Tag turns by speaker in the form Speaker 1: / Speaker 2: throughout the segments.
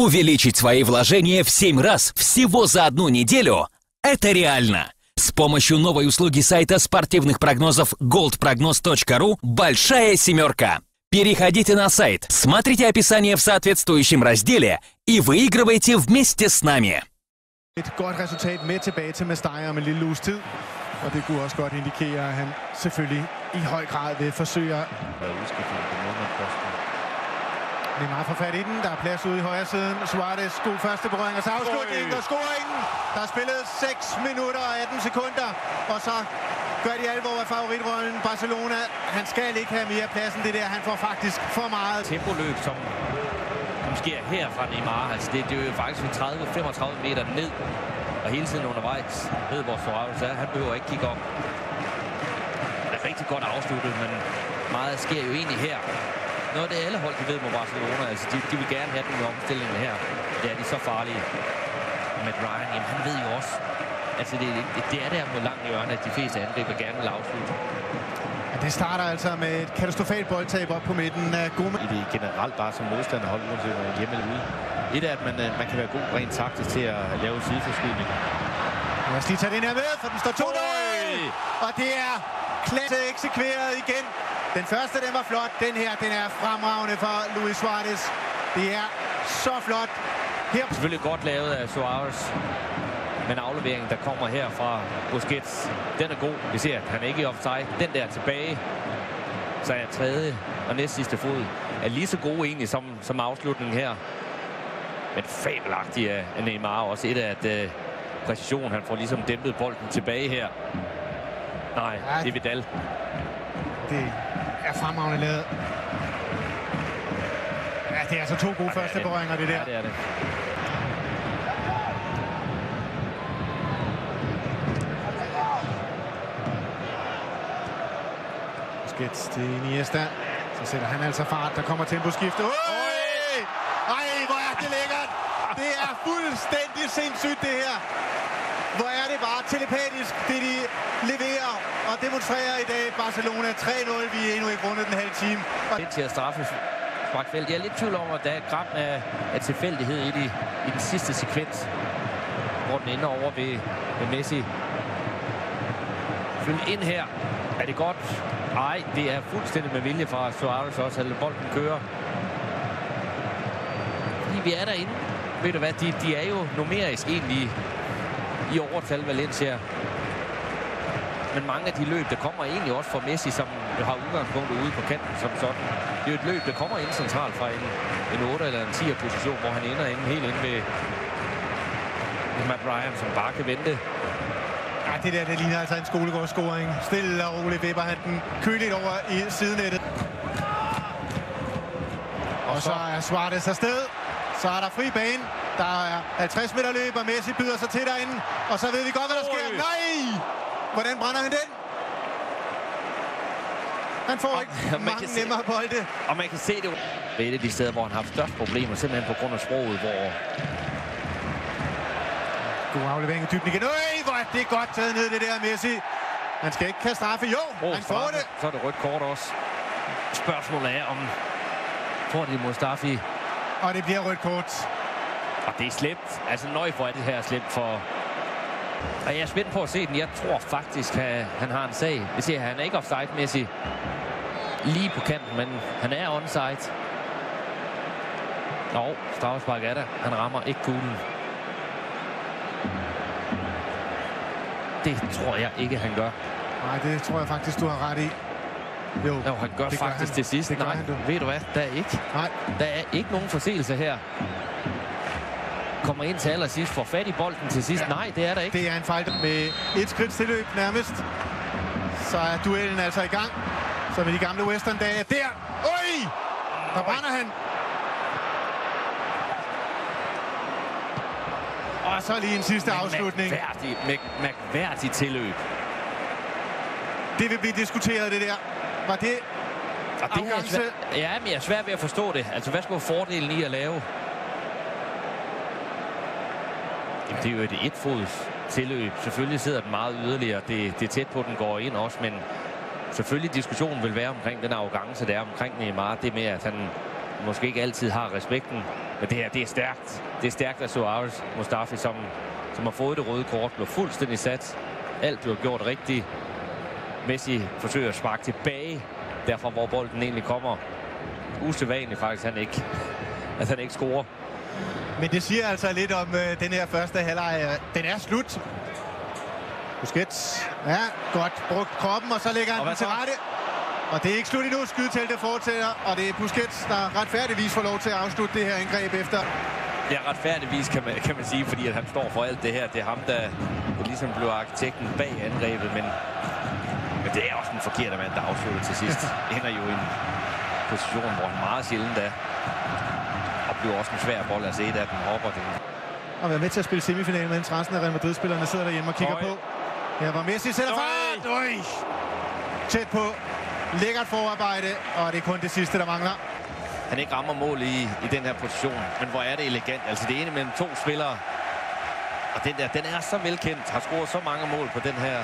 Speaker 1: Увеличить свои вложения в 7 раз всего за одну неделю – это реально. С помощью новой услуги сайта спортивных прогнозов goldprognoz.ru «Большая семерка». Переходите на сайт, смотрите описание в соответствующем разделе и выигрывайте вместе с нами.
Speaker 2: Et godt resultat med tilbage til Mestalla om en lille uges tid. Og det kunne også godt indikere, at han selvfølgelig i høj grad vil forsøge at... Neymar får fat i den. Der er plads ude i højre siden. Suarez, god første berøring og så afslutning og scoringen. Der er spillet 6 minutter og 18 sekunder. Og så gør de alvor af favoritrollen. Barcelona, han skal ikke have mere pladsen det der. Han får faktisk for meget.
Speaker 3: Tempoløb, som sker her fra Neymar. Altså det er jo faktisk 30-35 meter ned. Og hele tiden undervejs ved, hvor Suarez er. Han behøver ikke kigge op. Det er rigtig godt afsluttet, men meget sker jo egentlig her. Noget af det alle hold, de ved mod Barcelona, altså de vil gerne have den i omstillingen her. Det er de så farlige. Med Ryan, jamen han ved jo også, altså det er der mod langt hjørne, at de fleste angriber gerne vil afslutte.
Speaker 2: Ja, det starter altså med et katastrofalt boldtab op på midten af Goma.
Speaker 4: I det generelt bare som modstanderhold, uanset om hjemme eller ude. Et er, at man kan være god rent taktisk til at lave sideforskydning.
Speaker 2: Lad os lige tage den her med, for den står 2-0. Og det er klasse eksekveret igen. Den første, den var flot. Den her, den er fremragende for Luis Suarez. Det er så flot. Her.
Speaker 3: Selvfølgelig godt lavet af Suarez. Men afleveringen, der kommer her fra Busquets, den er god. Vi ser, at han ikke er offside. Den der tilbage, så er tredje og næst sidste fod er lige så gode egentlig som afslutningen her. Men fabelagtig af Neymar. Også et af at præcision. Han får ligesom dæmpet bolden tilbage her. Nej, det er Vidal.
Speaker 2: Det er fremragende lavet. Ja, det er altså to gode første berøringer, det der.
Speaker 3: Ja, det er det.
Speaker 2: Busquets til Iniesta. Så sætter han altså fart. Der kommer temposkifte. Ej, hvor er det lækkert! Det er fuldstændig sindssygt, det her. Hvor er det bare telepatisk, det de leverer og demonstrerer i dag. Barcelona 3-0. Vi er endnu ikke rundet den halve time.
Speaker 3: Det til at straffe Sparkfelt. Jeg er lidt tvivl om, at der er et gram af tilfældighed i den sidste sekvens, hvor den ender over ved Messi. Følg ind her. Er det godt? Nej, det er fuldstændig med vilje fra Suarez også, at bolden kører. Fordi vi er derinde. Ved du hvad, de er jo numerisk egentlig i overtal Valencia. Men mange af de løb, der kommer egentlig også fra Messi, som har udgangspunktet ude på kanten som sådan. Det er jo et løb, der kommer ind centralt fra en 8 eller en 10'er position, hvor han ender helt inde ved Matt Ryan, som bare kan vente.
Speaker 2: Ja, det der, det ligner altså en skolegårdsscoring. Stille og roligt vipper han den køligt over i sidenettet. Og så er Suarez afsted. Så er der fri bane. Der er 50 meter løb, og Messi byder sig til derinde. Og så ved vi godt, hvad der sker. Nej! Hvordan brænder han den? Han får ikke mange nemmere bolde.
Speaker 3: Og man kan se det. Det er et af de steder, hvor han har haft størst problemer, simpelthen på grund af sproget, hvor...
Speaker 2: God aflevering i dybden igen. Hvor er det godt taget ned, det der Messi. Han skal ikke kaste straffe. Jo, han får det.
Speaker 3: Så er det rødt kort også. Spørgsmålet er, om får de Mustafi.
Speaker 2: Og det bliver rødt kort.
Speaker 3: Og det er slemt. Altså nøj for, at det her er slemt for... Og jeg er spændt på at se den. Jeg tror faktisk, at han har en sag. Vi ser, at han er ikke offside, Messi. Lige på kanten, men han er onside. Nå, straffespark er der. Han rammer ikke kuglen. Det tror jeg ikke, han gør.
Speaker 2: Nej, det tror jeg faktisk, du har ret i.
Speaker 3: Jo, han gør det faktisk han. Til sidst. Nej, ved du hvad? Der er ikke.
Speaker 2: Nej.
Speaker 3: Der er ikke nogen forseelse her. Kommer ind til allersidst, får fat i bolden til sidst. Ja. Nej, det er der ikke.
Speaker 2: Det er en fejl med et skridt tilløb nærmest. Så er duellen altså i gang. Så med de gamle Western-dage. Der! Oj! Der brænder han. Og så lige en sidste afslutning.
Speaker 3: Mærkværdig tilløb.
Speaker 2: Det vil blive diskuteret, det der. Var det afgangse?
Speaker 3: Ja, men jeg er svært ved at forstå det. Altså, hvad skulle fordelen i at lave? Jamen, det er jo et etfods tilløb. Selvfølgelig sidder den meget yderligere. Det er tæt på, den går ind også, men selvfølgelig diskussionen vil være omkring den arrogance, der er omkring Neymar. Det med, at han måske ikke altid har respekten. Men det her, det er stærkt. Det er stærkt af Suarez Mustafi, som har fået det røde kort, blev fuldstændig sat. Alt blev gjort rigtigt. Messi forsøger at sparke tilbage, derfra hvor bolden egentlig kommer. Usædvanligt faktisk, at han ikke scorer.
Speaker 2: Men det siger altså lidt om den her første halvleg. Den er slut. Busquets, ja, godt brugt kroppen, og så lægger han den til rette. Og det er ikke slut endnu. Skydeteltet fortsætter, og det er Busquets, der retfærdigvis får lov til at afslutte det her angreb efter.
Speaker 3: Ja, retfærdigvis kan man sige, fordi at han står for alt det her. Det er ham, der ligesom bliver arkitekten bag angrebet, men det er også en forkert mand, der afslutter til sidst. Ender jo i en position, hvor han meget sjældent er. Og bliver også en svær bold at se, at den hopper.
Speaker 2: Og være med til at spille semifinalen, mens resten af Real Madrid-spillerne sidder derhjemme og kigger på. Her var Messi sætter fart. Tæt på. Lækkert forarbejde, og det er kun det sidste, der mangler.
Speaker 3: Han ikke rammer mål i den her position, men hvor er det elegant. Altså det ene mellem to spillere. Og den er så velkendt. Har scoret så mange mål på den her.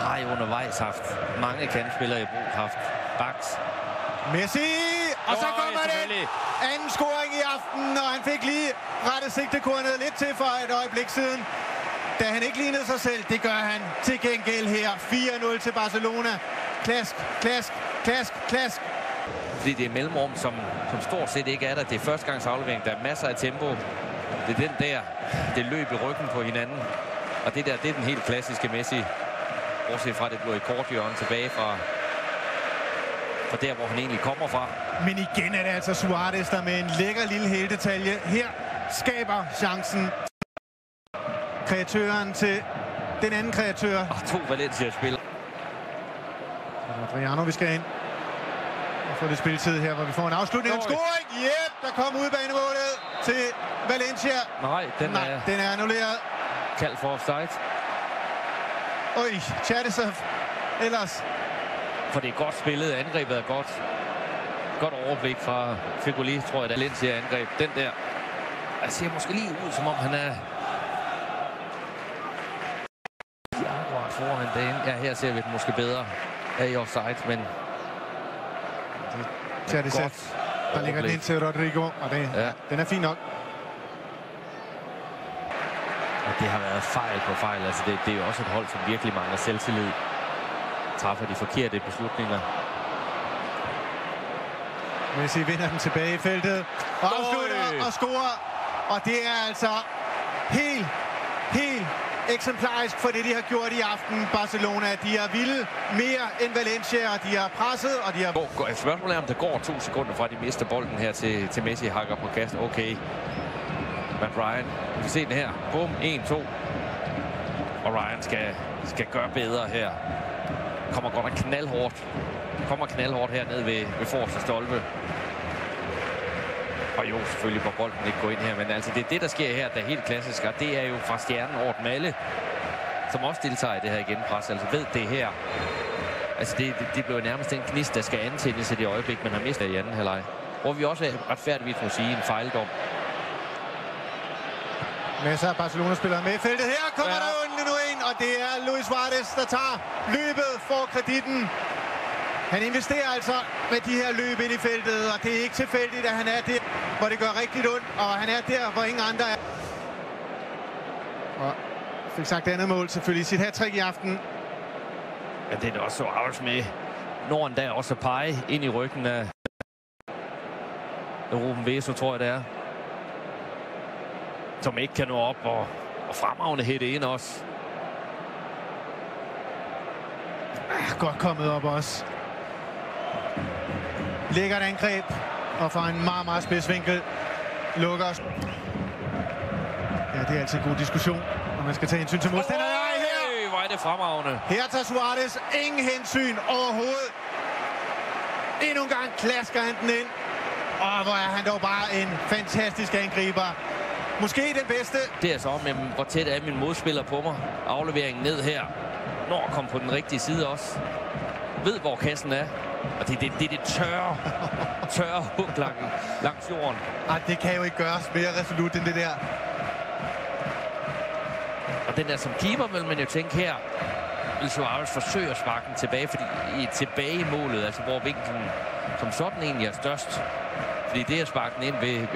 Speaker 3: Har jo undervejs haft mange kantspillere i brug. Haft Baks.
Speaker 2: Messi! Og så kommer det. Anden scoring i aften, og han fik lige rettet sigtekornet lidt til for et øjeblik siden. Da han ikke lignede sig selv, det gør han til gengæld her. 4-0 til Barcelona. Klask, klask, klask, klask.
Speaker 3: Fordi det er mellemrum, som stort set ikke er der. Det er førstegangsaflevering. Der er masser af tempo. Det er den der. Det løb i ryggen på hinanden. Og det der, det er den helt klassiske Messi. Bortset fra, det blev i korthjørnet tilbage fra der, hvor han egentlig kommer fra.
Speaker 2: Men igen er det altså Suarez, der med en lækker lille heldetalje her skaber chancen. Kreatøren til den anden kreatør.
Speaker 3: Og to Valencia-spillere.
Speaker 2: Adriano, vi skal ind og få det spilletid her, hvor vi får en afslutning. En scoring! Yep, der kom udbanemålet til Valencia.
Speaker 3: Nej,
Speaker 2: den er annulleret.
Speaker 3: Kaldt for offside.
Speaker 2: Oj, Cheryshev ellers.
Speaker 3: For det er godt spillet. Angrebet er godt. Godt overblik fra Fegoli, tror jeg, der Valencia-angreb. Den der. Jeg ser måske lige ud, som om han er akkurat foran dagen. Ja, her ser vi den måske bedre. Er i offside, men
Speaker 2: Cheryshev, der ligger den ind til Rodrigo, og den er fin nok.
Speaker 3: Og det har været fejl på fejl. Altså det er jo også et hold, som virkelig mangler selvtillid. Træffer de forkerte beslutninger.
Speaker 2: Messi vinder den tilbage i feltet og afslutter og scorer. Og det er altså helt eksemplarisk for det, de har gjort i aften. Barcelona, de er vilde mere end Valencia, og de har presset, og de har...
Speaker 3: Spørgsmålet er, om der går 2 sekunder fra, de mister bolden her til Messi hakker på kast. Okay. Men Ryan, vi kan se den her. Bum, 1-2. Og Ryan skal gøre bedre her. Kommer godt og knaldhårdt herned ved forreste stolpe. Og jo, selvfølgelig må bolden ikke gå ind her, men altså det er det, der sker her, der er helt klassisk, og det er jo fra stjernen Ort Malle, som også deltager i det her genpres, altså ved det her. Altså det blev nærmest en gnist, der skal antændes i det øjeblik, man har mistet i anden halvleg. Hvor vi også retfærdigvis må sige en fejldom.
Speaker 2: Masser af Barcelona-spillere med i feltet. Her kommer der endnu en, og det er Luis Suarez, der tager løbet for kreditten. Han investerer altså med de her løb ind i feltet, og det er ikke tilfældigt, at han er der, hvor det gør rigtig ondt, og han er der, hvor ingen andre er. Og fik sagt andet mål selvfølgelig sit hat-trick i aften.
Speaker 3: Ja, det er også Suarez med. Norden der også at pege ind i ryggen af Ruben Veso, tror jeg det er. Som ikke kan nå op og fremragende hætte ind også.
Speaker 2: Godt kommet op også. Lækkert angreb, og fra en meget, meget spids vinkel lukker os. Ja, det er altid en god diskussion, når man skal tage hensyn til modstanderne.
Speaker 3: Her! Hvor er det fremragende.
Speaker 2: Her tager Suarez ingen hensyn overhovedet. Endnu en gang klasker han den ind. Og hvor er han dog bare en fantastisk angriber. Måske den bedste.
Speaker 3: Det er så om, hvor tæt er min modspiller på mig. Afleveringen ned her. Når at komme på den rigtige side også. Ved, hvor kassen er. Og det er det tørre hug langs jorden.
Speaker 2: Ej, det kan jo ikke gøres mere resolut end det der.
Speaker 3: Og den der som keeper vil man jo tænke her. Luis Suarez forsøger at sparke den tilbage, fordi tilbage i målet, altså hvor vinklen som sådan egentlig er størst. Fordi det at sparke den ind ved